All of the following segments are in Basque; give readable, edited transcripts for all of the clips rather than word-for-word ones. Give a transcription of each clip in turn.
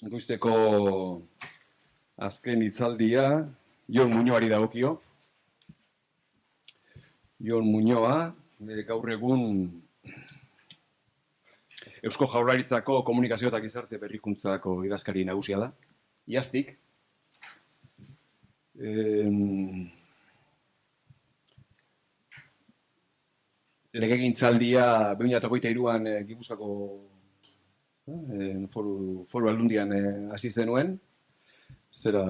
Goizteko azken hitzaldia Jon Muñoari dagokio. Jon Muñoa, gaur egun Eusko Jaurlaritzako Komunikazio eta Gizarte Berrikuntzako idazkari nagusia da. Iaztik. Legegintzaldia 2023an Gipuzkoako foru aldundian hasi zenuen. Zera,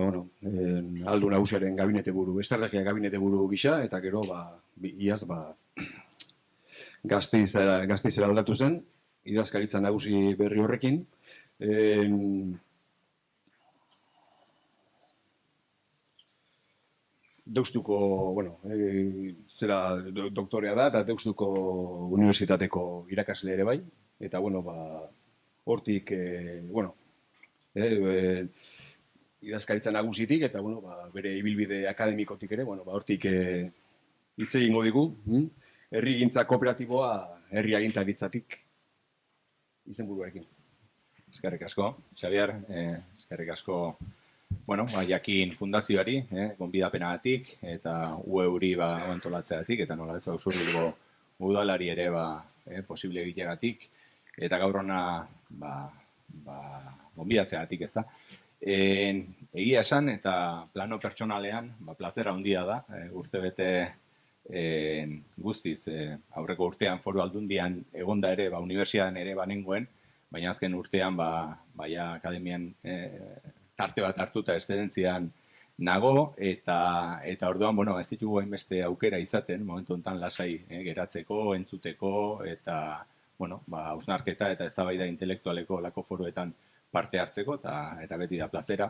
Aldu Nagusiaren gabinete buru, estrategia gabinete buru gisa, eta gero, iaz, Gasteizera aldatu zen, idazkaritza nagusi berri horrekin. Deustuko, doktorea da, eta Deustuko Unibertsitateko irakasle ere bai, eta, hortik, idazkaritza nagusitik, eta, bere ibilbide akademikotik ere, hortik hitz egingo digu, herrigintza kooperatiboa herri agintaritzatik izenburuarekin. Eskerrik asko, Xabier, eskerrik asko, Jakin Fundazioari, gonbidapenagatik, eta UEuri antolatzeagatik, eta nola ez Usurbilgo udalari ere posible egiteagatik, eta gaur hona gonbidatzeagatik, ez da. Egia esan eta plano pertsonalean, plazera handia da, urtebete guztiz, aurreko urtean foru aldundian egonda ere, unibertsitatean ere banengoen, baina azken urtean, akademian tarte bat hartuta eszedentzian nago, eta orduan, ez ditugu hainbeste aukera izaten, momentu honetan lasai geratzeko, entzuteko, eta hausnarketa eta eztabaida intelektualeko lako foruetan parte hartzeko, eta beti da plazera.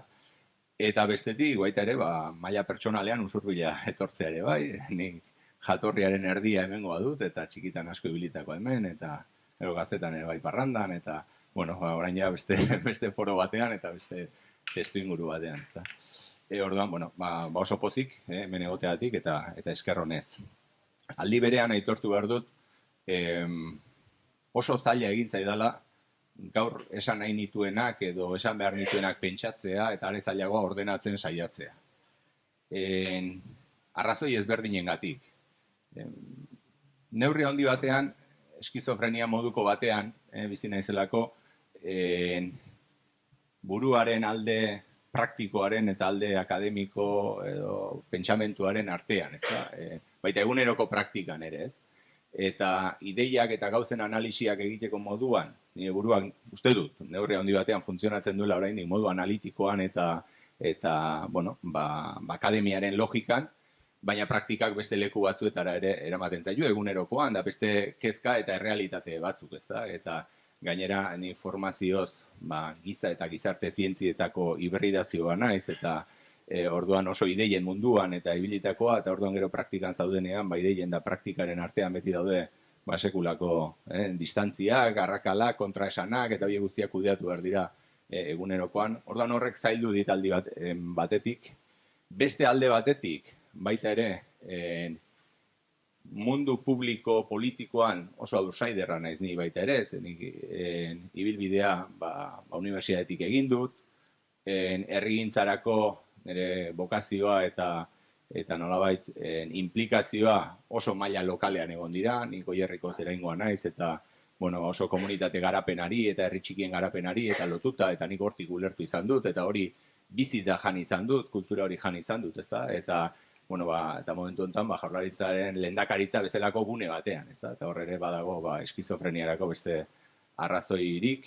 Eta bestetik, baita ere, maila pertsonalean Usurbila etortzea ere bai, nik jatorriaren erdia hemengoa dut, eta txikitan asko ibilitako hemen, eta gaztetan ere bai Parrandan, eta orain ja beste foro batean, eta beste testu inguru batean, ez da. Orduan, oso pozik, hemen egoteatik, eta esker honez. Aldi berean aitortu behar dut, oso zaila egin zaidala, gaur esan nahi nituenak edo esan behar nituenak pentsatzea eta are zailagoa ordenatzen saiatzea. Arrazoi ezberdinengatik. Neurri handi batean, eskizofrenia moduko batean, bizi naizelako, buruaren alde praktikoaren eta alde akademiko edo pentsamentuaren artean, ez da? Baita eguneroko praktikan ere, ez? Eta ideiak eta gauzen analisiak egiteko moduan, nire buruan uste dut, neurri handi batean funtzionatzen duela oraindik modu analitikoan eta akademiaren logikan, baina praktikak beste leku batzuetara ere eramaten zaitu egunerokoan, da beste kezka eta errealitate batzuk, ez da? Eta gainera, ni formazioz giza eta gizarte zientzietako hibridazioa naiz, eta orduan oso ideien munduan eta ibilitakoa, eta orduan gero praktikan zaudenean, ideien da praktikaren artean beti daude sekulako distantziak, arrakalak, kontraesanak, eta horiek guztiak kudeatu behar dira egunerokoan. Orduan horrek zaildu dit aldi batetik. Beste alde batetik, baita ere, mundu publiko politikoan oso outsiderra naiz ni baita ere, zenik ibilbidea unibertsitatetik egin dut, herrigintzarako nire bokazioa eta nolabait implikazioa oso maila lokalean egon dira, nik Goierriko zeraingoa naiz, eta oso komunitate garapenari eta herri txikien garapenari eta lotuta, eta nik hortik ulertu izan dut, eta hori bizita jan izan dut, kultura hori jan izan dut, ezta? Eta momentu honetan Jaurlaritzaren lehendakaritza bezalako gune batean, ezta? Eta hor ere badago eskizofreniarako beste arrazoirik,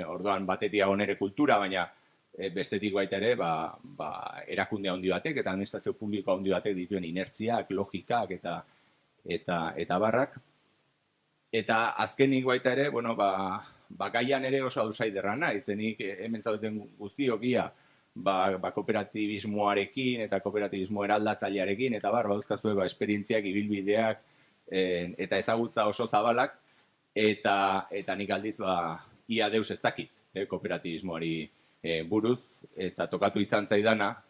orduan batetik nire kultura, baina bestetik baita ere, erakunde handi batek eta administrazio publiko handi batek dituen inertziak, logikak eta barrak. Eta azkenik baita ere, gaian ere oso outsiderra naiz, zenik hemen zaudeten guztiokia, kooperatibismoarekin eta kooperatibismo eraldatzailearekin, eta dauzkazue esperientziak, ibilbideak eta ezagutza oso zabalak, eta nik aldiz ia deus ez dakit kooperatibismoari buruz, eta tokatu izan zaidana,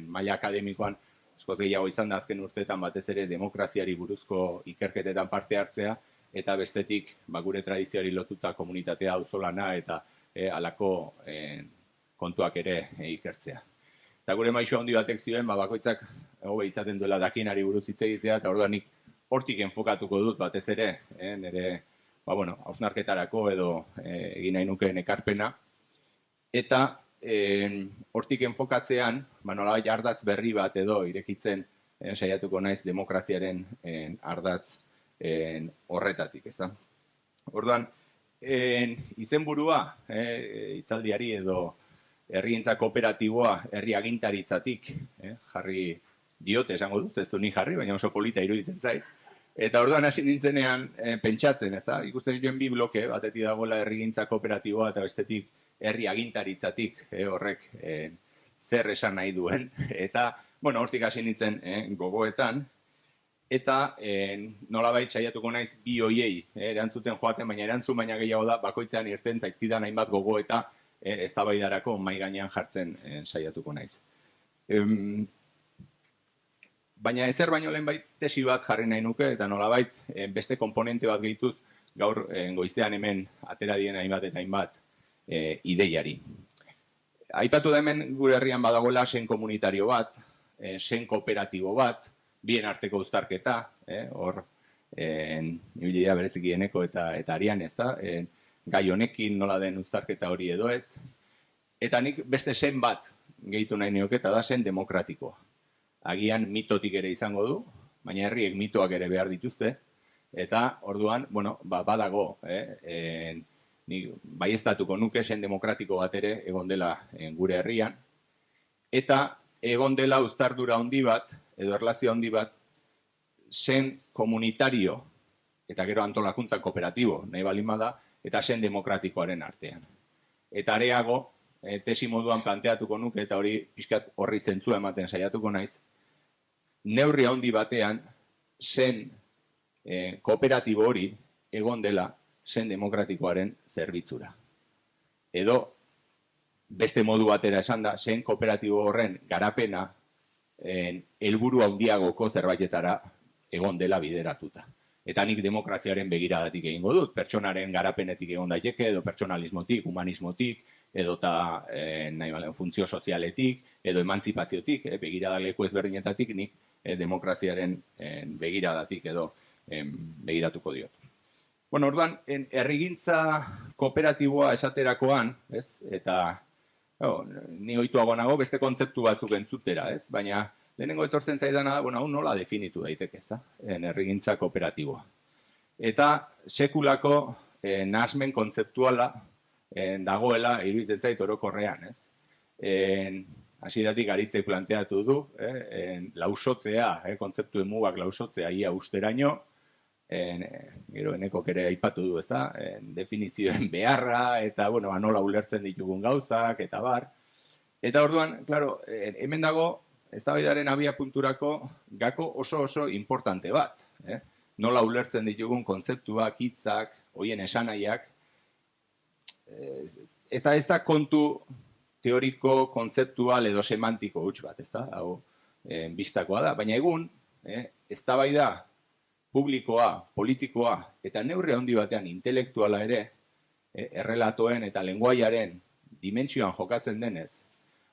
maila akademikoan, eskoz gehiago izan da azken urteetan batez ere demokraziari buruzko ikerketetan parte hartzea, eta bestetik gure tradizioari lotuta komunitatea auzolana eta alako kontuak ere ikertzea. Eta gure maisu handi batek zioen, bakoitzak hobe izaten duela dakinari buruz hitz egitea, eta orduan nik hortik enfokatuko dut batez ere, nire hausnarketarako edo egin nahi nukeen ekarpena. Eta hortik enfokatzean, nolabait ardatz berri bat edo irekitzen saiatuko naiz demokraziaren ardatz horretatik, ezta? Orduan, izenburua, hitzaldiari edo herrigintza kooperatiboa herri agintaritzatik jarri diote, esango dut, ez du ni jarri, baina oso polita iruditzen zait. Eta orduan hasi nintzenean pentsatzen, ezta? Ikusten dituen bi bloke, batetik dagoela herrigintza kooperatiboa eta bestetik herri agintaritzatik horrek zer esan nahi duen. Eta, hortik hasi nintzen gogoetan, eta nolabait saiatuko naiz bi hoiei erantzuten joaten, baina erantzun baina gehiago da, bakoitzean irten zaizkidan hainbat gogo eta eztabaidarako mahai gainean jartzen saiatuko naiz. Baina ezer baino lehen tesi bat jarri nahi nuke, eta nolabait beste komponente bat gehituz gaur goizean hemen atera dien hainbat eta hainbat ideiari. Aipatu da hemen gure herrian badagoela sen komunitario bat, sen kooperatibo bat, bien arteko uztarketa, hor nibilea bereziki eneko eta arian, ez da, gai honekin nola den uztarketa hori edo ez, eta nik beste sen bat gehitu nahi nioke, eta da sen demokratikoa. Agian mitotik ere izango du, baina herriek mitoak ere behar dituzte, eta orduan, badago, nik baieztatuko nuke sen demokratiko bat ere egon dela gure herrian, eta egon dela uztardura handi bat, edo erlazio handi bat, sen komunitario, eta gero antolakuntza kooperatibo, nahi balin bada, eta sen demokratikoaren artean. Eta areago, tesi moduan planteatuko nuke, eta hori pixkat horri zentzua ematen saiatuko naiz, neurri handi batean, sen kooperatibo hori egon dela sen demokratikoaren zerbitzura. Edo, beste modu batera esan da, sen kooperatibo horren garapena helburu handiagoko zerbaitetara egon dela bideratuta. Eta nik demokraziaren begiradatik egingo dut, pertsonaren garapenetik egon daiteke, edo pertsonalismotik, humanismotik, edo funtzio sozialetik, edo emantzipaziotik, begiradaleko ezberdinetatik nik demokraziaren begiradatik edo begiratuko diot. Orduan, herrigintza kooperatiboa esaterakoan, eta ni ohituago nago beste kontzeptu batzuk entzutera, baina lehenengo etortzen zaidana da, nola definitu daiteke, ez da, herrigintza kooperatiboa. Eta sekulako nahasmen kontzeptuala dagoela iruditzen zait orokorrean, ez? Hasieratik Aritzek planteatu du, lausotzea, kontzeptuen mugak lausotzea ia usteraino, gero enekok ere aipatu du, ez da, definizioen beharra, eta, nola ulertzen ditugun gauzak, eta bar. Eta orduan, klaro, hemen dago, eztabaidaren abiapunturako gako oso importante bat. Nola ulertzen ditugun kontzeptuak, hitzak, hoien esanaiak, eta ez da kontu teoriko, kontzeptual edo semantiko huts bat, ez da, hau bistakoa da. Baina egun, eztabaida publikoa, politikoa, eta neurri handi batean intelektuala ere, errelatoen eta lenguaiaren dimentsioan jokatzen denez,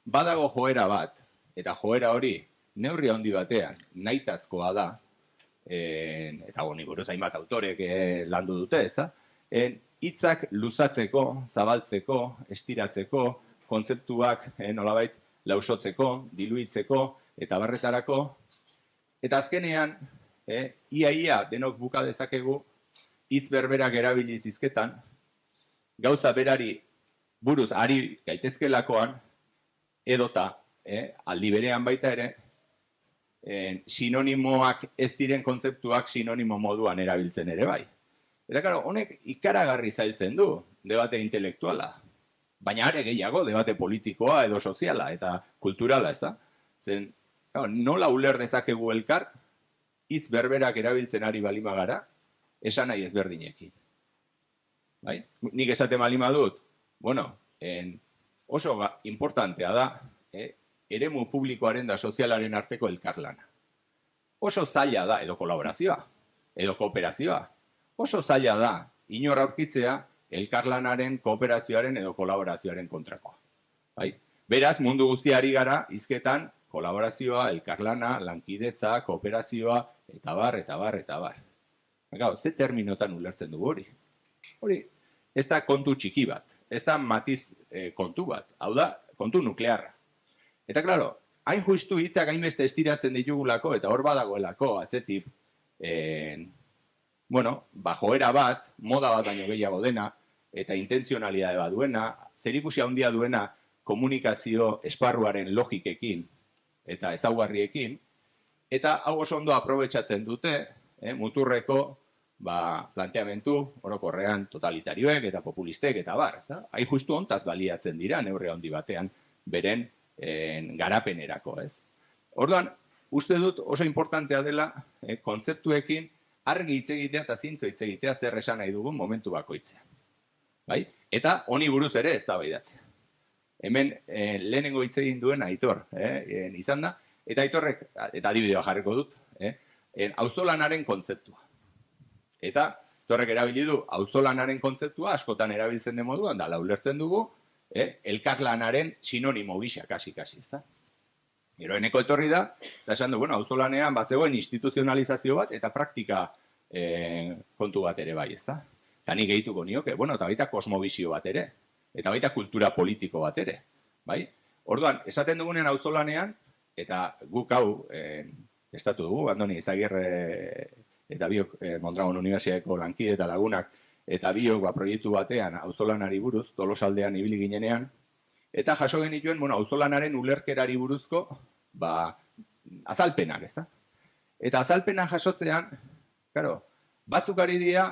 badago joera bat, eta joera hori neurri handi batean nahitazkoa da, eta ni buruz hainbat autorek landu dute, ez da, hitzak luzatzeko, zabaltzeko, estiratzeko, kontzeptuak nolabait lausotzeko, diluitzeko, eta barretarako, eta azkenean, ia denok buka dezakegu hitz berberak erabili zizketan, gauza berari buruz ari gaitezkelakoan, edota aldi berean baita ere, sinonimoak ez diren kontzeptuak sinonimo moduan erabiltzen ere bai. Eta karo, honek ikaragarri zailtzen du debate intelektuala, baina are gehiago debate politikoa edo soziala eta kulturala, ez da? Zen, nola uler dezakegu elkar, hitz berberak erabiltzen ari balima gara, esan nahi ezberdinekin. Nik esaten balima dut, oso importantea da, eremu publikoaren da sozialaren arteko elkarlana. Oso zaila da, edo kolaborazioa, edo kooperazioa. Oso zaila da, inor aurkitzea, elkarlanaren, kooperazioaren edo kolaborazioaren kontrakoa. Bai? Beraz, mundu guztiari gara, hizketan, kolaborazioa, elkarlana, lankidetza, kooperazioa, eta bar, eta bar, eta bar. Gau, ze terminotan ulertzen dugu hori? Hori, ez da kontu txiki bat, ez da matiz kontu bat, hau da, kontu nuklearra. Eta, klaro, hain justu hitzak hainbeste estiratzen ditugulako, eta hor badagoelako, atzetik, joera bat, moda bat baino gehiago dena, eta intentzionalidade bat duena, zerikusi handia duena komunikazio esparruaren logikekin eta ezaugarriekin, eta hau oso ondo aprobetxatzen dute, muturreko planteamentu orokorrean totalitarioek eta populistek eta bar, hain justu hontaz baliatzen dira neurri handi batean beren garapenerako, ez? Orduan, uste dut oso importantea dela kontzeptuekin argi hitz egitea eta zintzo hitz egitea zer esan nahi dugun momentu bakoitzean. Bai? Eta honi buruz ere eztabaidatzea. Hemen lehenengo hitz egin duen Aitor izan da, eta Aitorrek, eta adibidea jarriko dut, auzolanaren kontzeptua. Eta Aitorrek erabili du auzolanaren kontzeptua askotan erabiltzen den moduan, da ulertzen dugu, elkarlanaren sinonimo gisa, kasi, ezta? Gero eneko etorri da, eta esan du, auzolanean bazegoen instituzionalizazio bat eta praktika kontu bat ere bai, ezta? Eta nik gehituko nioke, eta baita kosmobizio bat ere, eta baita kultura politiko bat ere, bai? Orduan, esaten dugunean auzolanean, eta guk hau estatu dugu, Andoni Izagirre eta biok Mondragon Unibertsitateko lankide eta lagunak, eta biok proiektu batean auzolanari buruz, Tolosaldean ibili ginenean, eta jaso genituen, auzolanaren ulerkerari buruzko, azalpenak, ezta? Eta azalpenak jasotzean, claro, batzuk ari dira,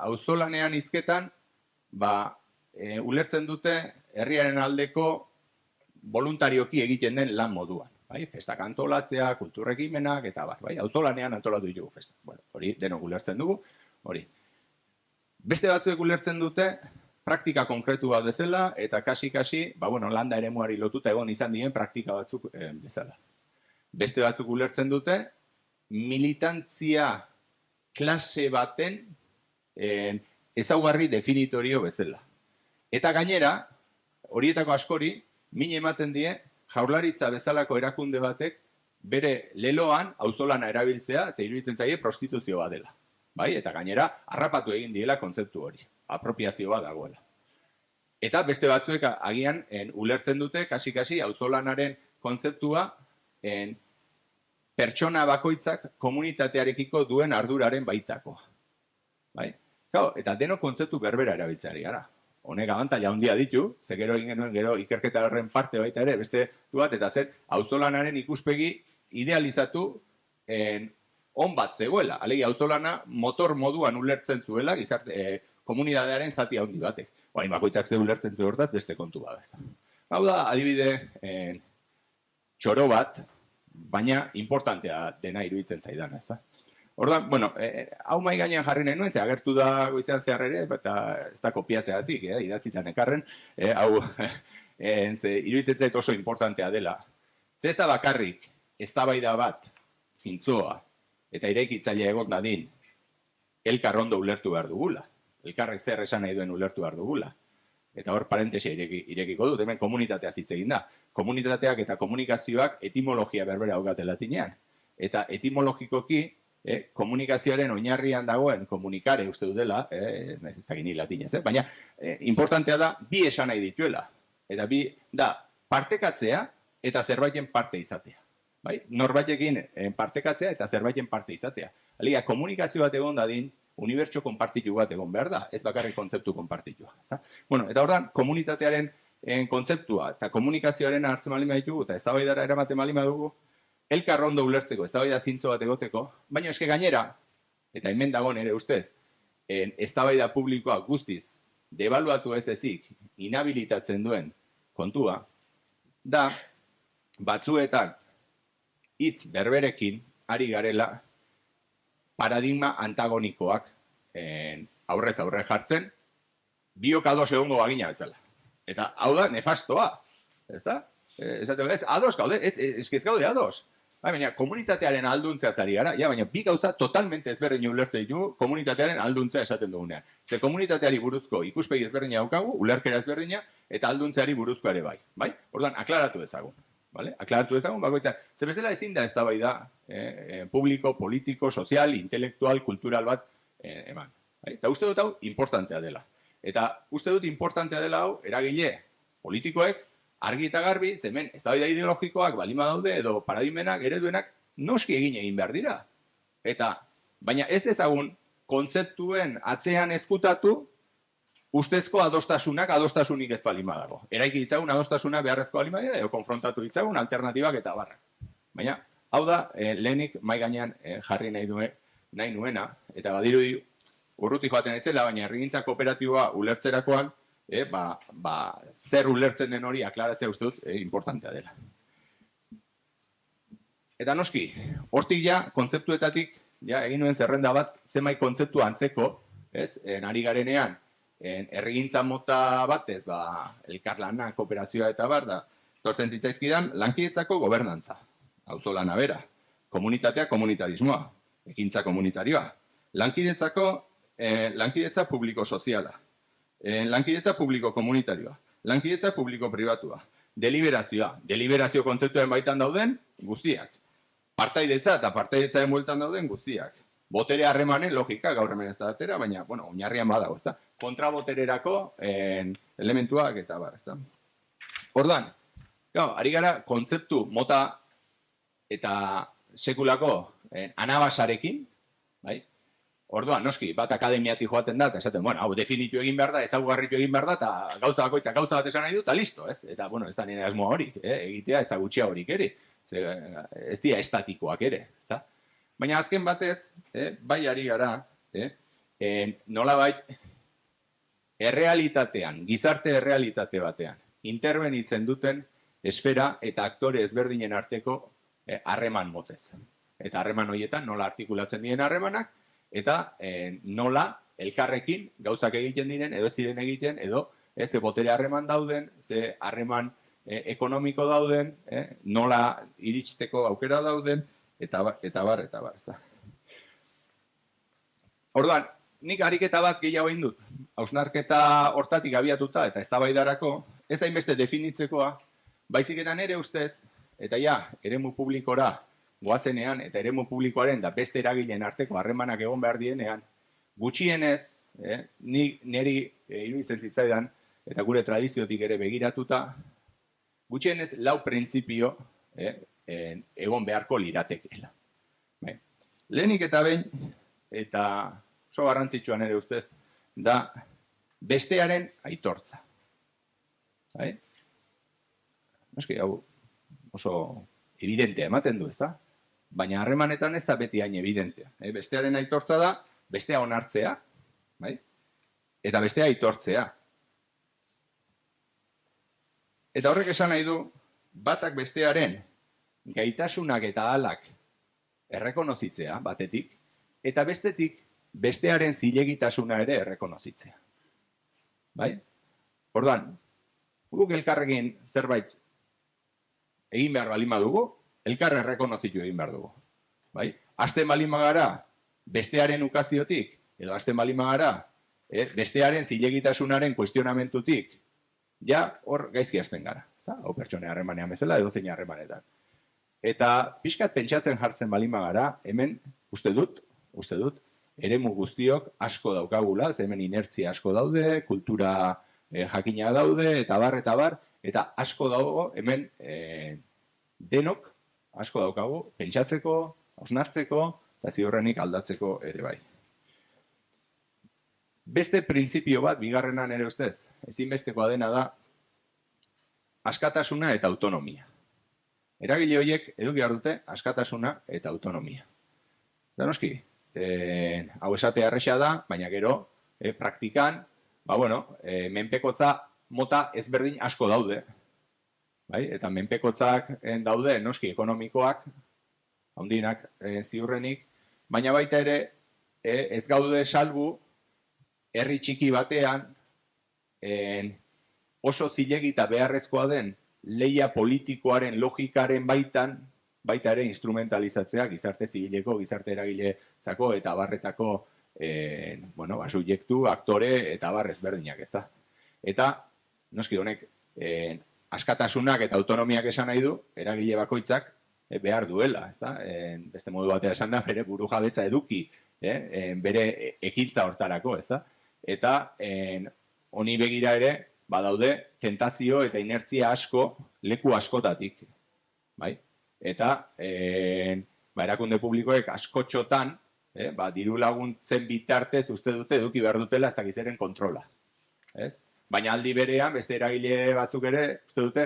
auzolanean hizketan, ulertzen dute herriaren aldeko voluntarioki egiten den lan moduan. Bai? Festak antolatzea, kulturrekimenak, eta bai, auzolanean antolatu ditugu festak. Hori denok ulertzen dugu, hori. Beste batzuek ulertzen dute, praktika konkretu bat bezala, eta kasi-kasi, landa eremuari lotuta egon izan diren praktika batzuk bezala. Beste batzuk ulertzen dute, militantzia klase baten ezaugarri definitorio bezala. Eta gainera, horietako askori, min ematen die, jaurlaritza bezalako erakunde batek, bere leloan auzolana erabiltzea, iruditzen zaie prostituzio bat dela. Bai? Eta gainera, harrapatu egin diela kontzeptu hori. Apropiazio bat dagoela. Eta beste batzuek agian ulertzen dute, kasi-kasi, auzolanaren kontzeptua pertsona bakoitzak komunitatearekiko duen arduraren baitakoa. Bai? Eta denok kontzeptu berbera erabiltzeari gara. Honek abantaila handia ditu, ze gero egin genuen gero ikerketa horren parte baita ere, beste bat, eta zer, auzolanaren ikuspegi idealizatu on bat zegoela. Alegia, auzolana motor moduan ulertzen zuela, komunitatearen zati handi batek. Baina bakoitzak ze ulertzen zu hortaz, beste kontu bat. Hau da, adibide txoro bat, baina importantea dena iruditzen zaidan, ez da? Ordan, hau mai gainean jarri nahi nuen, agertu da goizean zehar ere, eta ez da kopiatzeatik, idatzitan ekarren, hau iruditzen zait oso importantea dela. Ze ez da bakarrik, eztabaida bat, zintzoa, eta irekitzailea egon dadin, elkar ondo ulertu behar dugula. Elkarrek zer esan nahi duen ulertu behar dugula. Eta hor parentesia irekiko dut, hemen komunitatea hitz egin da. Komunitateak eta komunikazioak etimologia berbera daukate latinean. Eta etimologikoki, komunikazioaren oinarrian dagoen komunikare uste dut dela, ez da gini latinez, baina importantea da bi esan nahi dituela. Eta bi da partekatzea eta zerbaiten parte izatea. Norbaitekin partekatzea eta zerbaiten parte izatea. Aliga, komunikazio bat egon dadin, unibertso konpartitu bat egon behar da, ez bakarrik kontzeptu konpartitua. Eta ordan, komunitatearen kontzeptua eta komunikazioaren hartzen malima ditugu, eta eztabaidara eramaten malima dugu, elkar ondo ulertzeko, eztabaida zintzo bat egoteko, baina eske gainera, eta hemen dago nere ustez, eztabaida publikoa guztiz debaluatu ez ezik, inhabilitatzen duen kontua, da, batzuetan hitz berberekin ari garela paradigma antagonikoak aurrez aurre jartzen, biok ados egongo bagina bezala. Eta hau da nefastoa, ez da? Ez ados gaude, ez gaude ados. Baina komunitatearen alduntzeaz ari gara, baina bi gauza totalmente ezberdin ulertzen ditugu komunitatearen alduntzea esaten dugunean. Ze komunitateari buruzko ikuspegi ezberdina daukagu, ulerkera ezberdina, eta alduntzeari buruzko ere bai? Orduan, aklaratu ezagun. Vale? Aklaratu ezagun, bakoitzak. Ze bestela ezin da eztabaida publiko, politiko, sozial, intelektual, kultural bat eman. Bai? Eta uste dut hau importantea dela. Eta uste dut importantea dela hau, eragile politikoek, argi eta garbi, hemen eztabaida ideologikoak balima daude edo paradigmenak, ereduenak noski egin behar dira. Baina ez dezagun kontzeptuen atzean ezkutatu ustezko adostasunik ez balima dago. Eraiki ditzagun adostasuna beharrezko balima dira edo konfrontatu ditzagun alternatibak eta barra. Baina hau da lehenik mai gainean jarri nahi nuena eta badirudi urruti joaten ezela, baina herrigintza kooperatiboa ulertzerakoan zer ulertzen den hori aklaratzea uste dut importantea dela. Eta noski, hortik kontzeptuetatik egin nuen zerrenda bat zenbait kontzeptu antzeko, ari garenean, herrigintza mota batez, elkarlana, kooperazioa eta bar da, tortzen zitzaizkidan, lankidetzako gobernantza, auzolana bera, komunitatea komunitarismoa, ekintza komunitarioa, lankidetza publiko-soziala, lankidetza publiko-komunitarioa, lankidetza publiko-pribatua, deliberazio kontzeptuen baitan dauden guztiak, partaidetza eta partaidetzaren bueltan dauden guztiak, botere harremanen logika gaur hemen ez da atera, baina, oinarrian badago, ez da, kontrabotererako elementuak eta bar, ez da. Ordan, ari gara kontzeptu mota eta sekulako anabasarekin, bai? Orduan, noski, bat akademiatik joaten da, eta esaten, hau definitu egin behar da, ezaugarritu egin behar da, eta gauza bakoitzak gauza bat esan nahi du, eta listo, ez? Eta, ez da nire asmoa horik, egitea, ez da gutxia horik ere, ez dira estatikoak ere, ez da? Baina azken batez, bai ari gara, nolabait, errealitatean, gizarte errealitate batean, interbenitzen duten esfera eta aktore ezberdinen arteko harreman motez. Eta harreman horietan nola artikulatzen diren harremanak, eta nola elkarrekin gauzak egiten diren, edo ez ziren egiten, edo ze botere harreman dauden, ze harreman ekonomiko dauden, nola iristeko aukera dauden, eta bar, ez da. Orduan, nik ariketa bat gehiago egin dut, hausnarketa hortatik abiatuta eta eztabaidarako, ez da inbeste definitzekoa, baizik eta nire ustez, eta eremu publikora goazenean, eta eremu publikoaren da beste eragileen arteko harremanak egon behar dienean, gutxienez, niri iruditzen zitzaidan, eta gure tradiziotik ere begiratuta, gutxienez lau printzipio egon beharko liratekeela. Lehenik eta behin, eta oso garrantzitsuan ere ustez, da bestearen aitortza. Noski, hau oso evidentea ematen du, ez da? Baina harremanetan ez da beti hain evidentea. Bestearen aitortza da, bestea onartzea, eta bestea aitortzea. Eta horrek esan nahi du, batak bestearen gaitasunak eta ahalak errekonozitzea, batetik, eta bestetik bestearen zilegitasuna ere errekonozitzea. Orduan, guk elkarrekin zerbait egin behar balin badugu, elkarren errekonozitu egin behar dugu. Hasten balin bagara bestearen ukaziotik, edo hasten balin bagara bestearen zilegitasunaren kuestionamentutik, hor gaizki hasten gara. Hau pertsone harremanean bezala, edo zein harremanetan. Eta pixkat pentsatzen jartzen balin bagara, hemen uste dut, eremu guztiok asko daukagula, hemen inertzia asko daude, kultura jakina daude, eta bar, eta asko dago hemen denok asko daukagu pentsatzeko, hausnartzeko, eta ziurrenik aldatzeko ere bai. Beste printzipio bat, bigarrenan ere ustez, ezinbestekoa dena da askatasuna eta autonomia. Eragile horiek eduki behar dute askatasuna eta autonomia. Da noski, hau esatea erresa da, baina gero, praktikan, menpekotza mota ezberdin asko daude. Eta menpekotzak daude, noski, ekonomikoak, handinak ziurrenik, baina baita ere, ez gaude salbu, herri txiki batean, oso zilegi eta beharrezkoa den lehia politikoaren logikaren baitan baita ere instrumentalizatzea gizarte zibileko, gizarte eragiletzako eta abarretako subjektu, aktore eta abar ezberdinak, ezta. Eta, noski honek, askatasunak eta autonomiak esan nahi du, eragile bakoitzak behar duela, ezta. Beste modu batera esan da, bere burujabetza eduki, bere ekintza hortarako, ezta. Eta, honi begira ere, badaude tentazio eta inertzia asko leku askotatik, bai? Eta, erakunde publikoek askotxotan, diru laguntzen bitartez uste dute eduki behar dutela ez dakizeren kontrola. Baina aldi berean, beste eragile batzuk ere, uste dute,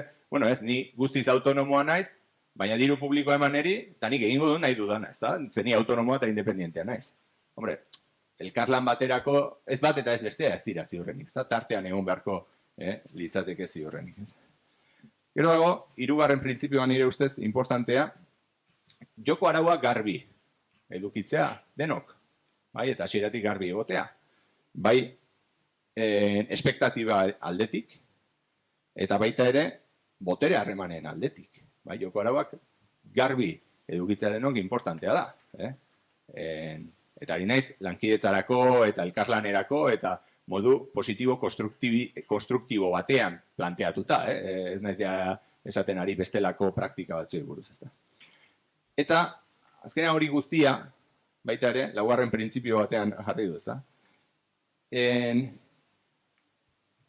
ni guztiz autonomoa naiz, baina diru publikoa eman eri, eta nik egingo du nahi dudana, ez da? Zeni autonomoa eta independientea naiz. Hombre, elkarlan baterako ez bat eta ez bestea ez dira ziurrenik, ez da? Tartean egon beharko litzateke ziurrenik. Gero dago, hirugarren printzipioan nire ustez, importantea, joko araua garbi edukitzea denok, bai, eta hasieratik garbi egotea, bai, espektatiba aldetik, eta baita ere, botere harremanen aldetik, bai, joko arauak garbi edukitzea denok importantea da, eta ari naiz, lankidetzarako eta elkarlanerako, eta modu positibo konstruktibo batean planteatuta, ez naiz ja esaten ari bestelako praktika batzuei buruz, ezta. Eta, azkenean hori guztia, baita ere, laugarren printzipio batean jarri du, ezta.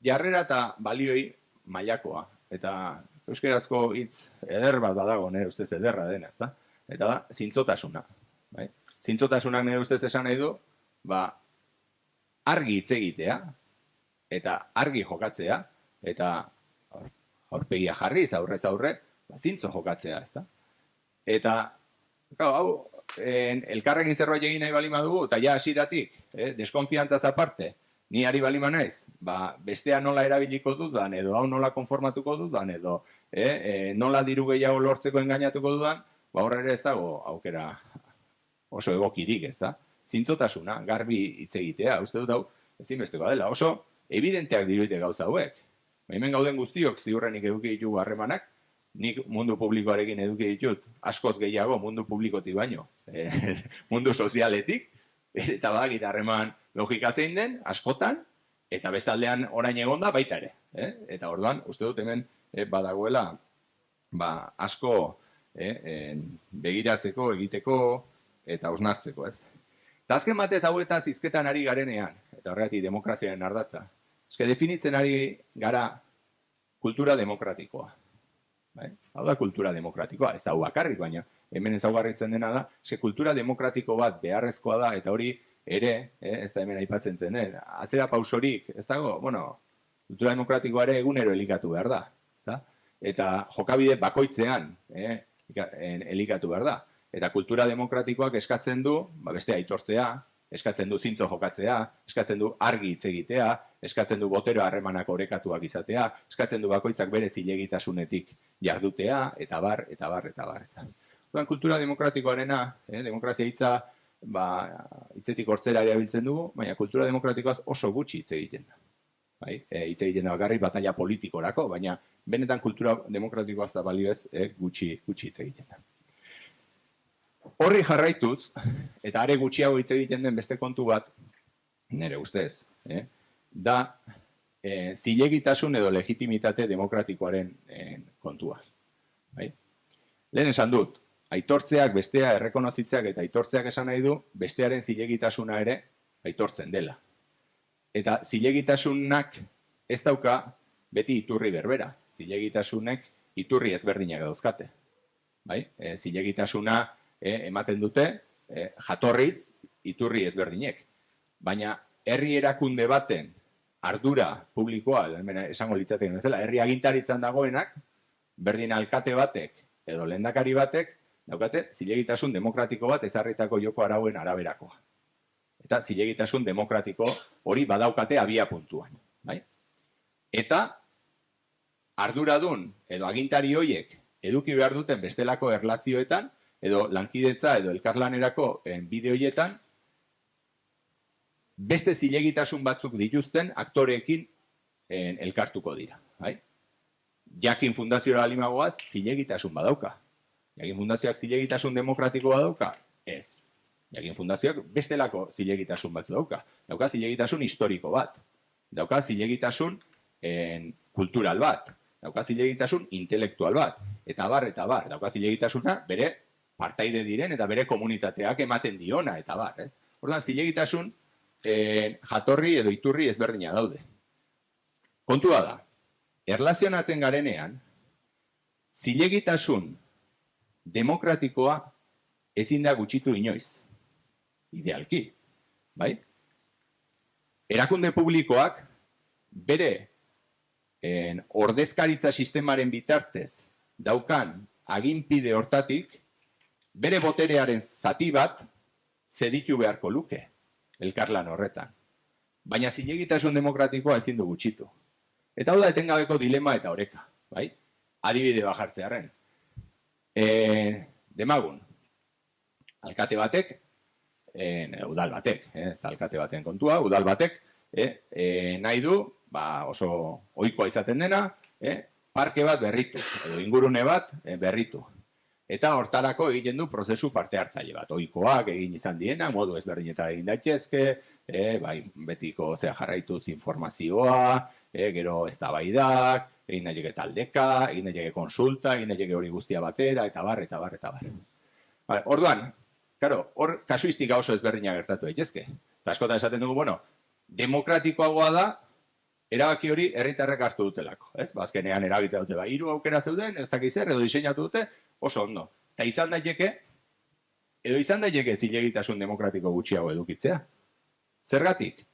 Jarrera eta balioi mailakoa, eta euskerazko hitz eder bat badago, nire ustez ederra dena, ezta. Eta da, zintzotasuna. Zintzotasunak nire ustez esan nahi du, argi hitz egitea, eta argi jokatzea, eta aurpegia jarriz, aurrez aurre, zintzo jokatzea, ezta. Eta, hau, elkarrekin zerbait egin nahi balima dugu, eta ja hasieratik, deskonfiantzaz aparte, ni ari balima naiz, bestea nola erabiliko dudan, edo hau nola konformatuko dudan, edo nola diru gehiago lortzeko engainatuko dudan, horre ere ez dago aukera oso egokirik, ez da. Zintzotasuna, garbi hitz egitea, uste dut hau, ezinbestekoa dela, oso evidenteak diruite gauza hauek. Hemen gauden guztiok ziurrenik eduki ditugu harremanak, nik mundu publikoarekin eduki ditut, askoz gehiago mundu publikotik baino, mundu sozialetik, eta badakit harreman logika zein den, askotan, eta bestaldean orain egonda baita ere. Eta orduan, uste dut hemen badagoela asko begiratzeko, egiteko, eta osnartzeko, ez. Eta azken batez hauetaz hizketan ari garenean, eta horregatik demokraziaren ardatza, eske definitzen ari gara kultura demokratikoa. Hau da kultura demokratikoa, ez da hau bakarrik, baina hemen ezaugarritzen dena da, eske kultura demokratiko bat beharrezkoa da, eta hori ere, ez da hemen aipatzen zen, atzera pausorik, ez dago, kultura demokratikoa ere egunero elikatu behar da, ez da? Eta jokabide bakoitzean elikatu behar da. Eta kultura demokratikoak eskatzen du, beste aitortzea, eskatzen du zintzo jokatzea, eskatzen du argi hitz egitea, eskatzen du botero harremanak orekatuak izatea, eskatzen du bakoitzak bere zilegitasunetik jardutea, eta bar, eta bar, eta bar, ez da. Kultura demokratikoarena, demokrazia hitza, hitzetik hortzera erabiltzen dugu, baina kultura demokratikoaz oso gutxi hitz egiten da. Hitz egiten da bakarrik batalla politikorako, baina benetan kultura demokratikoaz da balioez gutxi hitz egiten da. Horri jarraituz, eta are gutxiago hitz egiten den beste kontu bat, nire ustez, da zilegitasun edo legitimitate demokratikoaren kontua. Lehen esan dut, aitortzeak, bestea errekonozitzeak eta aitortzeak esan nahi du, bestearen zilegitasuna ere aitortzen dela. Eta zilegitasunak ez dauka beti iturri berbera. Zilegitasunek iturri ezberdinak dauzkate. Zilegitasuna ematen dute jatorriz iturri ezberdinek. Baina herri erakunde baten ardura publikoa, esango litzaten bezala, herri agintaritzan dagoenak, berdin alkate batek edo lehendakari batek, daukate zilegitasun demokratiko bat ezarritako joko arauen araberakoa. Eta zilegitasun demokratiko hori badaukate abia puntuan. Eta arduradun edo agintari hoiek eduki behar duten bestelako erlazioetan, edo lankidetza edo elkarlanerako bide horietan, beste zilegitasun batzuk dituzten aktoreekin elkartuko dira. Jakin fundazioa alimagoaz zilegitasun badauka. Jakin fundazioak zilegitasun demokratikoa dauka? Ez. Jakin fundazioak bestelako zilegitasun bat dauka. Dauka zilegitasun historiko bat. Dauka zilegitasun kultural bat. Dauka zilegitasun intelektual bat. Eta bar. Dauka zilegitasuna bere partaide diren eta bere komunitateak ematen diona, eta bar, ez? Orduan, zilegitasun jatorri edo iturri ezberdina daude. Kontua da, erlazionatzen garenean, zilegitasun demokratikoa ezin da gutxitu inoiz. Idealki, bai? Erakunde publikoak bere ordezkaritza sistemaren bitartez daukan aginpide hortatik bere boterearen zati bat zeditu beharko luke elkarlan horretan. Baina zilegitasun demokratikoa ezin du gutxitu. Eta hau da etengabeko dilema eta oreka, bai? Adibide bat jartzearren. Demagun, alkate batek, udal batek, ez da alkate baten kontua, udal batek, nahi du, oso ohikoa izaten dena, parke bat berritu, edo ingurune bat berritu. Eta hortarako egiten du prozesu parte hartzaile bat. Ohikoak egin izan diena, modu ezberdinetara egin daitezke, betiko jarraituz informazioa, gero eztabaidak, egin daiteke taldeka, egin daiteke konsulta, egin daiteke hori guztia batera, eta bar. Orduan, hor kasuistika oso ezberdina gertatu daitezke. Eta askotan esaten dugu, demokratikoagoa da, erabaki hori herritarrek hartu dutelako. Azkenean erabitza dute, 3 aukera zeuden, ez dakiz zer, edo diseinatu dute, oso ondo. Eta izan daiteke zilegitasun demokratiko gutxiago edukitzea. Zergatik?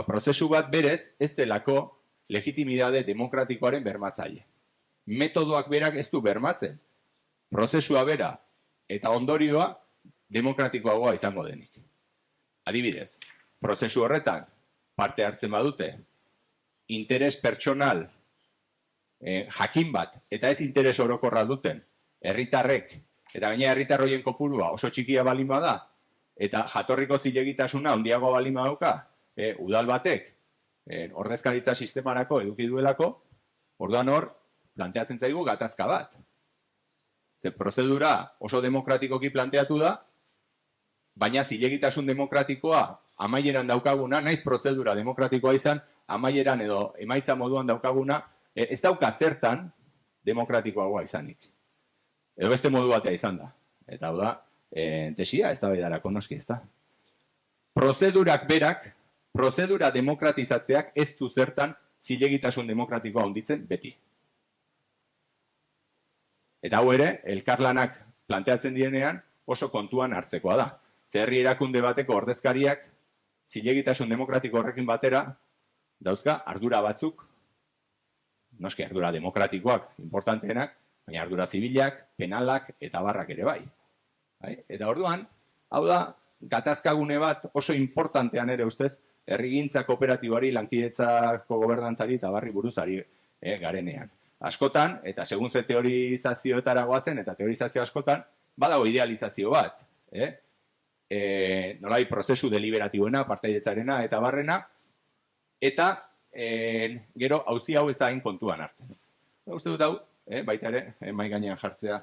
Prozesu bat berez ez delako legitimidade demokratikoaren bermatzaile. Metodoak berak ez du bermatzen. Prozesua bera eta ondorioa demokratikoagoa izango denik. Adibidez, prozesu horretan parte hartzen badute, interes pertsonal jakin bat eta ez interes orokorra duten herritarrek, eta gaina herritar horien kopurua oso txikia balin bada, eta jatorriko zilegitasuna handiago balin badauka, udal batek ordezkaritza sistemarako eduki duelako, orduan hor planteatzen zaigu gatazka bat. Ze prozedura oso demokratikoki planteatu da, baina zilegitasun demokratikoa amaieran daukaguna, naiz prozedura demokratikoa izan, amaieran edo emaitza moduan daukaguna, ez dauka zertan demokratikoagoa izanik. Edo beste modu batea izan da. Eta hau da, tesia, ez da baidarako noski, ez da. Prozedurak berak, prozedura demokratizatzeak ez du zertan zilegitasun demokratikoa handitzen beti. Eta hau ere, elkarlanak planteatzen direnean oso kontuan hartzekoa da. Herri erakunde bateko ordezkariak zilegitasun demokratiko horrekin batera dauzka ardura batzuk, noski ardura demokratikoak importanteenak, baina ardura zibilak, penalak eta barrak ere bai. Eta orduan, hau da, gatazkagune bat oso importantean ere ustez, herrigintza kooperatiboari, lankidetzako gobernantzari eta barri buruzari garenean. Askotan, eta segun ze teorizazioetara goazen, eta teorizazio askotan, badago idealizazio bat. Nolai prozesu deliberatiboena, partaidetzarena eta barrena, eta gero auzi hau ez da hain kontuan hartzen. Uste dut hau, baita ere, mai gainean jartzea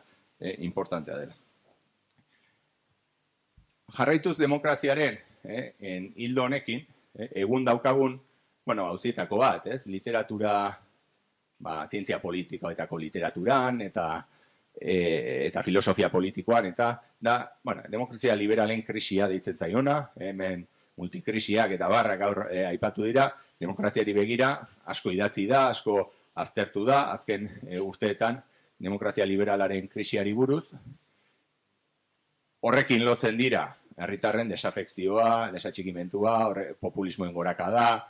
importantea dela. Jarraituz demokraziaren hildo honekin, egun daukagun, auzietako bat, literatura, zientzia politikoetako literaturan, eta filosofia politikoan, eta demokrazia liberalen krisia deitzen zaiona, hemen multikrisiak eta barrak gaur aipatu dira, demokraziari begira asko idatzi da, asko aztertu da, azken urteetan demokrazia liberalaren krisiari buruz. Horrekin lotzen dira, herritarren desafekzioa, desatxikimendua, populismoen gorakada,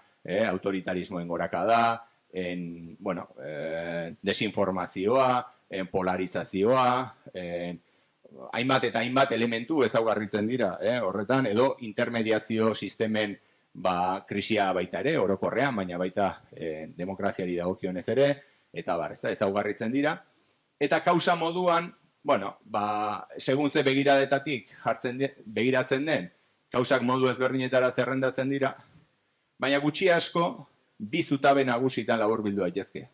autoritarismoen gorakada, desinformazioa, polarizazioa, hainbat eta hainbat elementu ezaugarritzen dira horretan, edo intermediazio sistemen krisia baita ere, orokorrean, baina baita demokraziari dagokionez ere, eta ezaugarritzen dira. Eta kausa moduan, segun ze begiradetatik begiratzen den, kausak modu ezberdinetara zerrendatzen dira, baina gutxi asko, bi zutabe nagusitan laburbildu daitezke.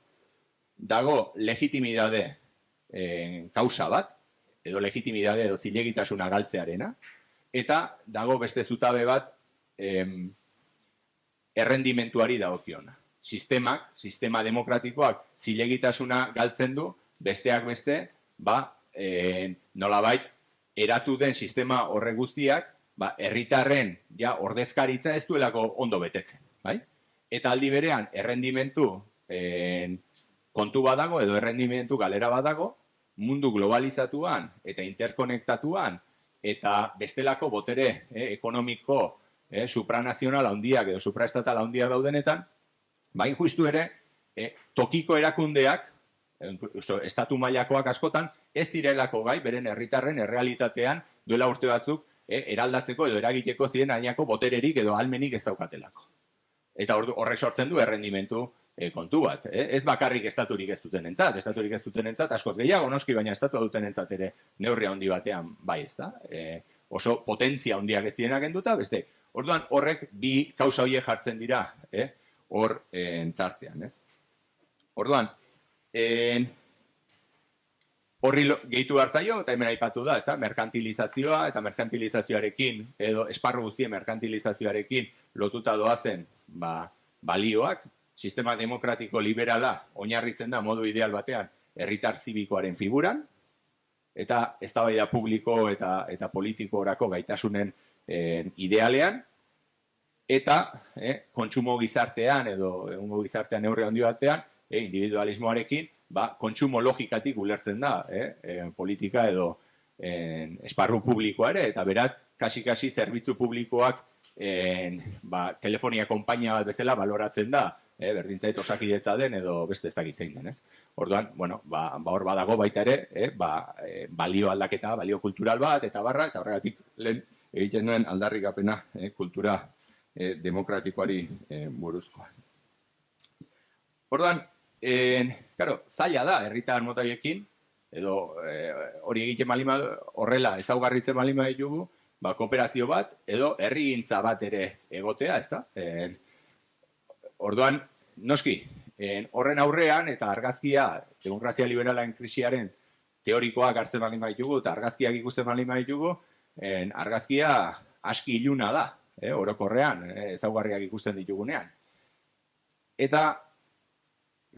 Dago legitimidade kausa bat, edo legitimidade edo zilegitasuna galtzearena, eta dago beste zutabe bat errendimentuari dagokiona. Sistema demokratikoak zilegitasuna galtzen du, besteak beste, nolabait, eratu den sistema horre guztiak, herritarren ordezkaritza ez duelako ondo betetzen. Eta aldi berean, errendimentu kontu badago, edo errendimentu galera badago, mundu globalizatuan eta interkonektatuan, eta bestelako botere ekonomiko supranazional handiak edo supraestatal handiak daudenetan, bain justu ere, tokiko erakundeak, estatu mailakoak askotan, ez direlako gai, beren herritarren errealitatean duela urte batzuk eraldatzeko edo eragiteko ziren ainako botererik edo almenik ez daukatelako. Eta horrek sortzen du errendimentu kontu bat. Ez bakarrik estaturik ez duten entzat, askoz gehiago noski, baina estatua duten entzat ere neurri handi batean bai ez da. Oso potentzia handiak ez direnak enduta, beste. Orduan horrek bi kausa horiek jartzen dira, hor tartean, ez? Orduan, horri gehitu hartzaio, eta hemen aipatu da, ez da, merkantilizazioa eta merkantilizazioarekin, edo esparru guztien merkantilizazioarekin lotuta doazen balioak, sistema demokratiko liberala oinarritzen da modu ideal batean herritar zibikoaren figuran, eta eztabaida publiko eta politikorako gaitasunen idealean, eta kontsumo gizartean edo egungo gizartean neurri handi batean, individualismoarekin, kontsumo logikatik ulertzen da politika edo esparru publikoa ere, eta beraz, kasi zerbitzu publikoak telefonia konpainia bat bezala baloratzen da, berdintzait osakidetza den edo beste ez dakit zein den, ez? Orduan, hor badago baita ere, balio aldaketa, balio kultural bat, eta horregatik lehen egiten nuen aldarrikapena kultura demokratikoari buruzkoa. Orduan, zaila da herritar motaiekin, edo hori egiten malima horrela ezaugarritzen malima ditugu, kooperazio bat, edo herrigintza bat ere egotea, ez da? Orduan, noski, horren aurrean, eta argazkia, demokrazia liberalen krisiaren teorikoak hartzen malima ditugu, eta argazkiak ikusten malima ditugu, argazkia aski iluna da, orokorrean, ezaugarriak ikusten ditugunean. Eta,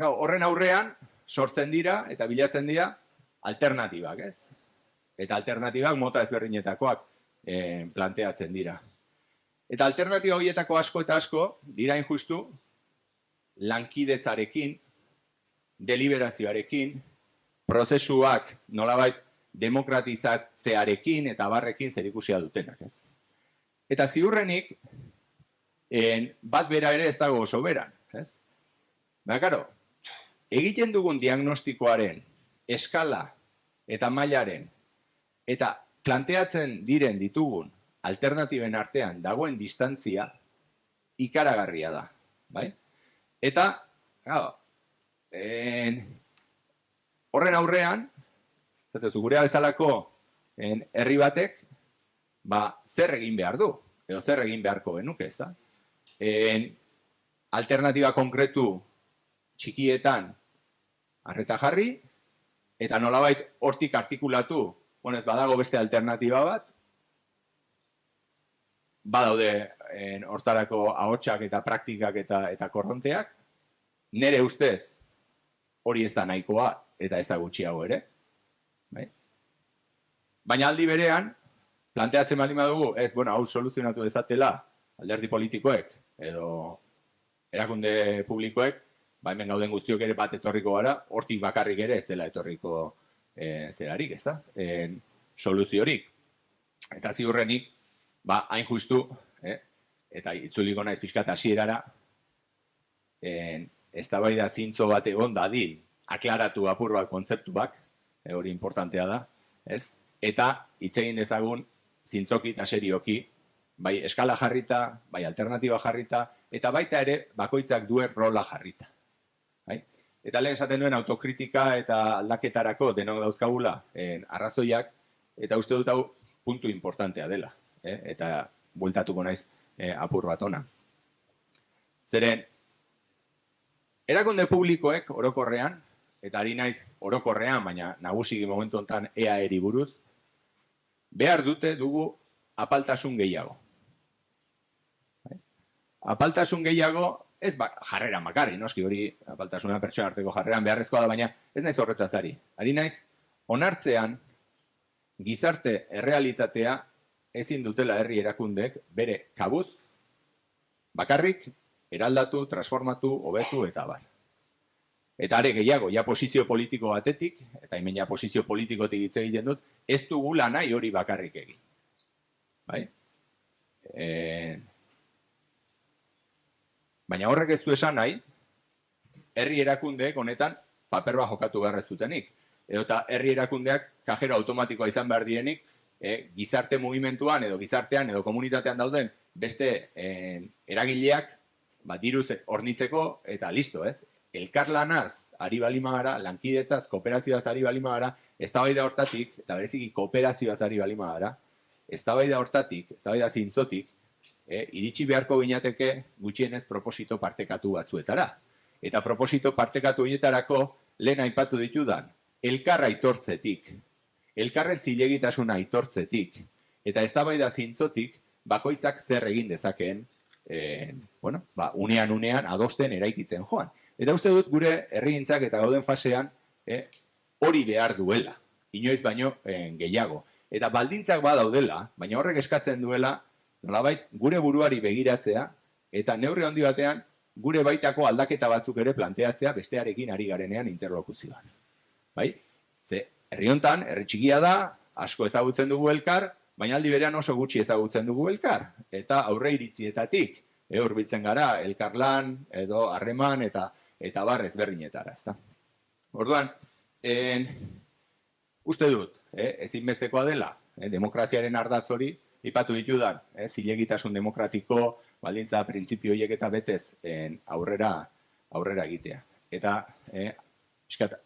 horren aurrean, sortzen dira, eta bilatzen dira, alternatibak, ez? Eta alternatibak mota ezberdinetakoak planteatzen dira. Eta alternatiba horietako asko eta asko, dira injustu, lankidetzarekin, deliberazioarekin, prozesuak nolabait demokratizatzearekin eta barrekin zerikusia dutenak, ez? Eta ziurrenik, bat bera ere ez dago oso beran, ez? Karo, egiten dugun diagnostikoaren eskala eta mailaren eta planteatzen diren ditugun alternatiben artean dagoen distantzia ikaragarria da, bai? Eta, horren aurrean, gurea bezalako herri batek, zer egin behar du, edo zer egin beharko benuke, ez da? Alternatiba konkretu txikietan arreta jarri, eta nolabait hortik artikulatu, ez badago beste alternatiba bat, badaude hortarako ahotsak eta praktikak eta korronteak, nire ustez hori ez da nahikoa eta ez da gutxiago ere. Baina aldi berean, planteatzen baldin badugu, hau soluzionatu dezatela alderdi politikoek edo erakunde publikoek, hemen gauden guztiok ere bat etorriko gara, hortik bakarrik ere ez dela etorriko zerarik, ez da? Soluziorik. Eta ziurrenik, hain justu, eta itzuliko naiz pixkat hasierara, eztabaida zintzo bat egon dadin, aklaratu apur bat kontzeptuak, hori importantea da, ez? Eta hitz egin dezagun zintzoki eta serioki, bai eskala jarrita, bai alternatiba jarrita, eta baita ere bakoitzak duen rola jarrita. Eta lehen esaten duen autokritika eta aldaketarako denok dauzkagula arrazoiak, eta uste dut hau puntu importantea dela, eta bueltatuko naiz apur bat ona. Zeren, erakunde publikoek orokorrean, eta ari naiz orokorrean, baina nagusiki momentu honetan EAEri buruz, behar dugu apaltasun gehiago. Apaltasun gehiago, ez jarrera makarri, noski hori apaltasuna pertsona arteko jarreran beharrezkoa da, baina ez naiz horretaz ari. Ari naiz, onartzean, gizarte errealitatea ezin dutela herri erakundek bere kabuz, bakarrik, eraldatu, transformatu, hobetu eta abar. Eta are gehiago, ja posizio politiko batetik, eta hemen ja posizio politikotik hitz egiten dut, ez dugula nahi hori bakarrik egin. Bai? Baina horrek ez du esan nahi, herri erakundeek honetan paper bat jokatu behar ez dutenik. Eta herri erakundeak kajero automatikoa izan behar direnik, gizarte mugimenduan edo gizartean edo komunitatean dauden beste eragileak diruz hornitzeko eta listo, ez? Elkarlanaz ari balimagara, lankidetzaz, kooperazioaz ari balimagara, eztabaida hortatik, eta bereziki kooperazioaz ari balimagara, eztabaida hortatik, eztabaida zintzotik, iritsi beharko ginateke gutxienez proposito partekatu batzuetara. Eta proposito partekatu ginetarako lehen aipatu ditudan, elkarra aitortzetik, elkarren zilegitasuna aitortzetik, eta eztabaida zintzotik bakoitzak zer egin dezakeen, unean adosten eraikitzen joan. Eta uste dut gure herrigintzak eta gauden fasean hori behar duela, inoiz baino gehiago. Eta baldintzak badaudela, baina horrek eskatzen duela, nolabait gure buruari begiratzea, eta neurri handi batean gure baitako aldaketa batzuk ere planteatzea bestearekin ari garenean interlokuzioan. Bai? Ze, herri hontan, herri txikia da, asko ezagutzen dugu elkar, baina aldi berean oso gutxi ezagutzen dugu elkar. Eta aurre iritzietatik, hurbiltzen gara, elkarlan, edo harreman, eta bar ezberdinetara, ezta? Orduan, uste dut, ezinbestekoa dela, demokraziaren ardatz hori, ipatu ditudan, zilegitasun demokratiko, baldintza printzipio horiek eta betez aurrera egitea. Eta,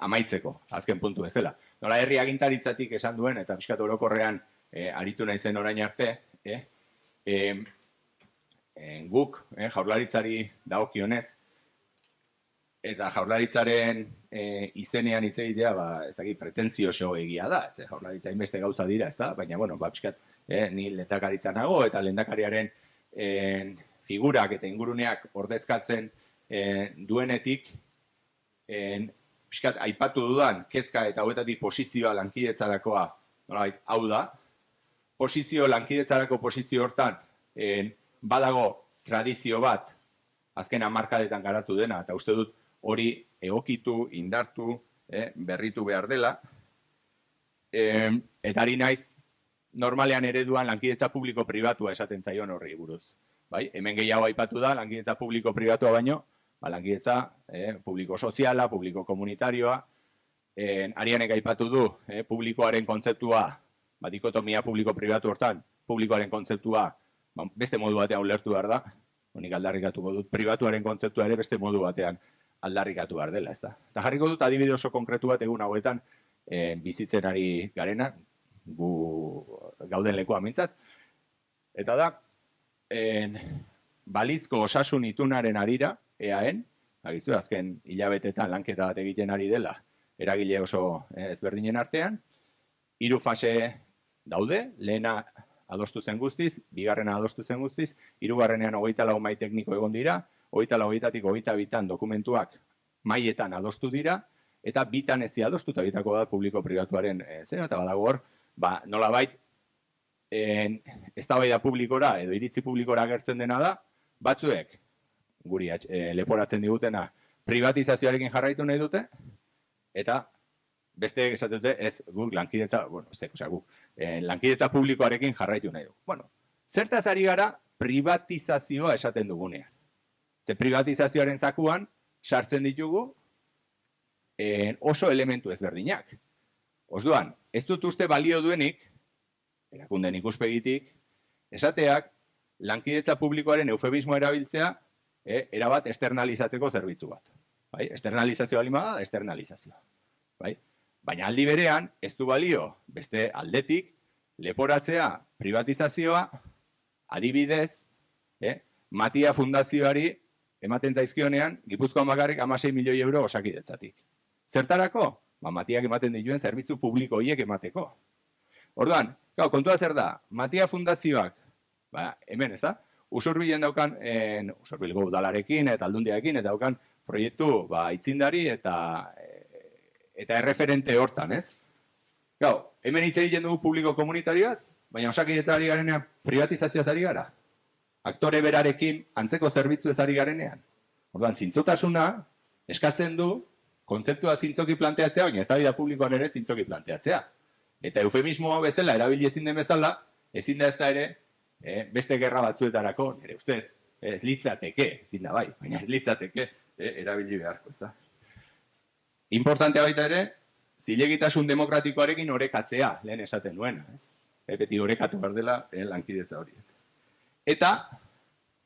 amaitzeko, azken puntu bezala. Nola herri agintaritzatik esan duen, eta pixkat orokorrean aritu naizen orain arte, guk, jaurlaritzari dagokionez, eta jaurlaritzaren izenean hitz egitea, ez dakit, pretentzioso egia da, jaurlaritza inbeste gauza dira, ez da, baina, pixkat, ni lehendakaritza nago, eta lehendakariaren figurak eta inguruneak ordezkatzen duenetik, pixkat, aipatu dudan, kezka eta hauetatik posizioa lankidetzarakoa, hau da, lankidetzarako posizio hortan, badago tradizio bat, azken hamarkadetan garatu dena, eta uste dut hori egokitu, indartu, berritu behar dela, eta ari naiz, normalean ereduan lankidetza publiko-pribatua esaten zaion horri buruz. Hemen gehiago aipatu da, lankidetza publiko-pribatua baino, lankidetza publiko-soziala, publiko-komunitarioa, Arianek aipatu du, publikoaren kontzeptua, dikotomia publiko-pribatu hortan, publikoaren kontzeptua, beste modu batean ulertu behar da, honik aldarrikatuko dut, pribatuaren kontzeptua ere beste modu batean aldarrikatu behar dela, ez da. Eta jarriko dut adibide oso konkretu bat egun hauetan bizitzen ari garena, gu gauden lekua mintzat, eta da, balizko osasun itunaren arira, EAen, agizu, azken hilabetetan lanketa bat egiten ari dela, eragile oso ezberdinen artean, 3 fase daude, lehena adostu zen guztiz, bigarrena adostu zen guztiz, 3. 24 mahai tekniko egon dira, 24-tik 22 dokumentuak mahaietan adostu dira, eta bitan ez dira adostu, eta bitako da publiko-pribatuaren zera, eta badago hor, nolabait, eztabaida publikora edo iritzi publikora agertzen dena da, batzuek, guri leporatzen digutena, privatizazioarekin jarraitu nahi dute, eta besteek esaten dute, ez guk lankidetza, lankidetza publikoarekin jarraitu nahi du. Zertaz ari gara privatizazioa esaten dugunean. Ze privatizazioaren zakuan sartzen ditugu oso elementu ezberdinak. Orduan, ez dut uste balio duenik, erakunden ikuspegitik, esateak lankidetza publikoaren eufemismoa erabiltzea erabat externalizatzeko zerbitzu bat. Externalizazioa lima da, externalizazioa. Baina aldi berean, ez du balio beste aldetik leporatzea privatizazioa adibidez, Matia Fundazioari ematen zaizkionean, Gipuzkoan bakarrik 16 milioi euro osakidetzatik. Zertarako? Matiak ematen dituen zerbitzu publiko horiek emateko. Orduan, kontua zer da, Matia Fundazioak, hemen ez da, Usurbilen daukan, Usurbilgo udalarekin eta aldundiarekin, eta daukan proiektu itzindari eta erreferente hortan, ez? Hemen hitz egiten dugu publiko komunitarioaz, baina osakidetza ari garenean privatizazioaz ari gara. Aktore berarekin antzeko zerbitzu ez ari garenean. Orduan, zintzotasuna eskatzen du kontzeptua zintzoki planteatzea, baina eztabaida publikoan ere zintzoki planteatzea. Eta eufemismo hau bezala, erabili ezin den bezala, ezin da ez da ere, beste gerra batzuetarako, nire ustez, ez litzateke, ezin da bai, baina ez litzateke erabili beharko, ez da. Importantea baita ere, zilegitasun demokratikoarekin orekatzea, lehen esaten duena, ez? Beti orekatu behar dela lankidetza hori, ez. Eta,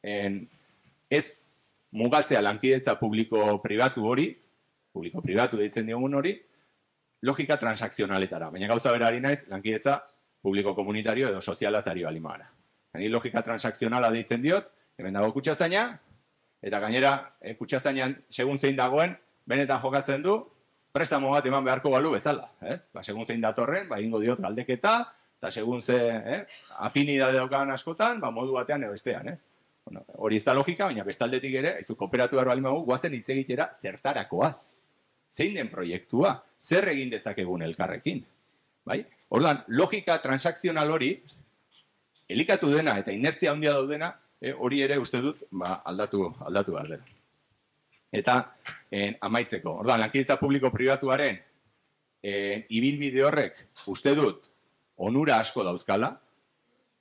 ez mugatzea lankidetza publiko-pribatu hori, publiko-pribatu deitzen diogun hori, logika transakzionaletara. Baina gauza berari naiz, lankidetza publiko-komunitario edo sozialaz ari balimara. Ni logika transakzionala deitzen diot, hemen dago kutxazaina, eta gainera, kutxazainan segun zein dagoen, benetan jokatzen du, prestamo bat eman beharko balu bezala. Segun zein datorren, egingo diot galdeketa, eta segun ze afinidade daukan askotan, modu batean edo bestean. Hori ez da logika, baina bestaldetik ere, kooperatu behar balimagu, guazen hitz egitera zertarakoaz. Zein den proiektua, zer egin dezakegun elkarrekin. Orduan, logika transakzional hori, elikatu dena eta inertzia handia daudena, hori ere uste dut aldatu behar dela. Eta amaitzeko, orduan, lankidetza publiko-pribatuaren ibilbide horrek uste dut onura asko dauzkala,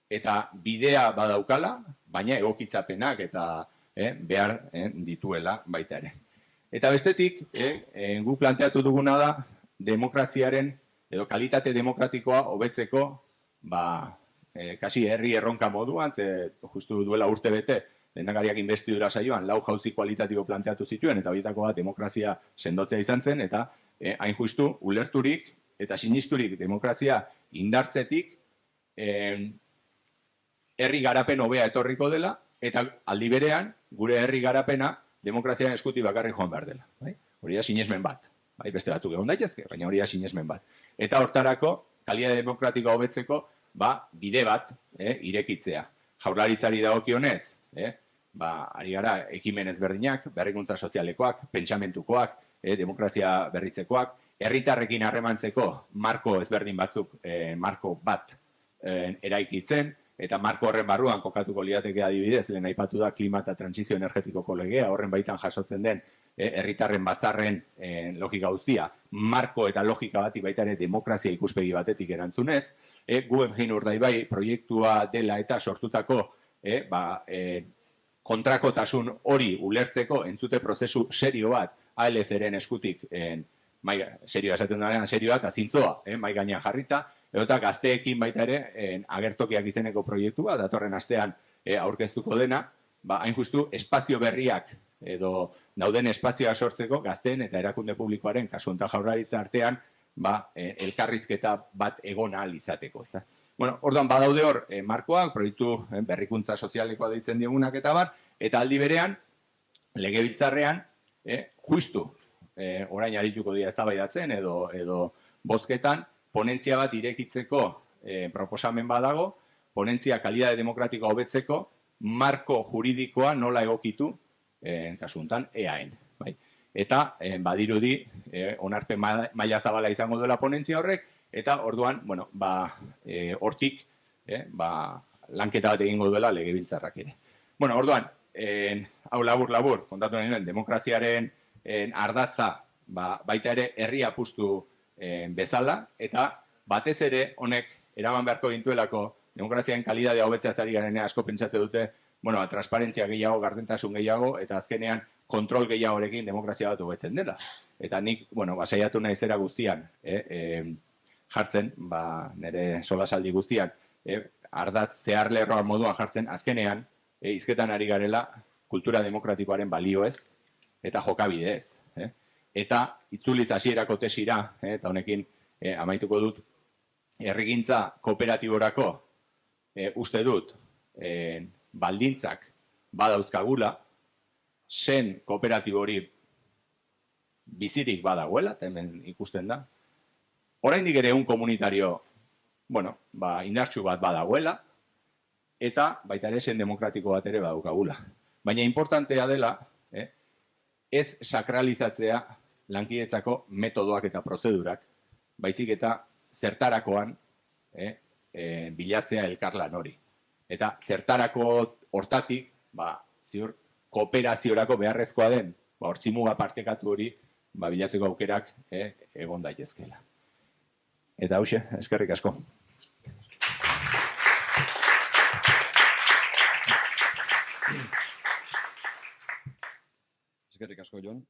eta bidea badaukala, baina egokitzapenak eta behar dituela baita ere. Eta bestetik, gu planteatu duguna da, demokraziaren edo kalitate demokratikoa hobetzeko, kasi herri erronka moduan, justu duela urte bete, lehendakariak inbestidura saioan, 4 jauzi kualitatibo planteatu zituen, eta horietako bat demokrazia sendotzea izan zen, eta hain justu ulerturik eta sinisturik demokrazia indartzetik, herri garapen hobea etorriko dela, eta aldi berean, gure herri garapena demokraziaren eskutik bakarrik joan behar dela. Hori da sinesmen bat. Beste batzuk egon daitezke, baina hori da sinesmen bat. Eta hortarako, kalidade demokratikoa hobetzeko, bide bat irekitzea. Jaurlaritzari dagokionez, ari gara ekimen ezberdinak, berrikuntza sozialekoak, pentsamentukoak, demokrazia berritzekoak, herritarrekin harremantzeko marko ezberdin batzuk, marko bat eraikitzen, eta marko horren barruan kokatuko liateke adibidez, lehen aipatu da klima eta transizio energetikoko legea, horren baitan jasotzen den herritarren batzarren logika guztia, marko eta logika bati baita ere demokrazia ikuspegi batetik erantzunez, Guggenheim Urdaibai proiektua dela eta sortutako kontrakotasun hori ulertzeko entzute prozesu serio bat ALC-ren eskutik, serioa esaten daren serioa eta zintzoa, mai gainean jarrita, eta gazteekin baita ere agertokiak izeneko proiektua, datorren astean aurkeztuko dena, hain justu espazio berriak edo dauden espazioak sortzeko gazteen eta erakunde publikoaren kasu honetan Jaurlaritza artean elkarrizketa bat egon ahal izateko. Orduan badaude hor markoak, proiektu berrikuntza sozialekoa deitzen diegunak eta bar, eta aldi berean, legebiltzarrean, justu orain arituko dira eztabaidatzen edo bozketan, ponentzia bat irekitzeko proposamen badago, ponentzia kalidade demokratikoa hobetzeko, marko juridikoa nola egokitu, kasu honetan, EAN. Eta badirudi, onarpen maila zabala izango duela ponentzia horrek, eta orduan, hortik, lanketa bat egingo duela legebiltzarrak ere. Orduan, hau labur, kontatu nahi duen, demokraziaren ardatza, baita ere herria apustu bezala, eta batez ere honek eraman beharko gintuelako demokraziaren kalidadea hobetzea zari garenean asko pentsatze dute, transparentzia gehiago, gardentasun gehiago, eta azkenean kontrol gehiagorekin demokrazia bat hobetzen dela. Eta nik, saiatu nahi zera guztian, jartzen, nire solasaldi guztian, ardatz zehar lerroa moduan jartzen, azkenean, hizketan ari garela kultura demokratikoaren balioez, eta jokabideez. Eta itzuliz hasierako tesira, eta honekin amaituko dut, herrigintza kooperatiborako uste dut baldintzak badauzkagula, zen kooperatibo hori bizirik badagoela, eta hemen ikusten da. Oraindik ere komunitario, indartsu bat badagoela, eta baita ere zen demokratiko bat ere badaukagula. Baina importantea dela, ez sakralizatzea lankidetzako metodoak eta prozedurak, baizik eta zertarakoan bilatzea elkarlan hori. Eta zertarako hortatik, ziur, kooperaziorako beharrezkoa den, hortzimuga partekatu hori, bilatzeko aukerak egon daitezkela. Eta hauxe, eskerrik asko. Eskerrik asko, Jon.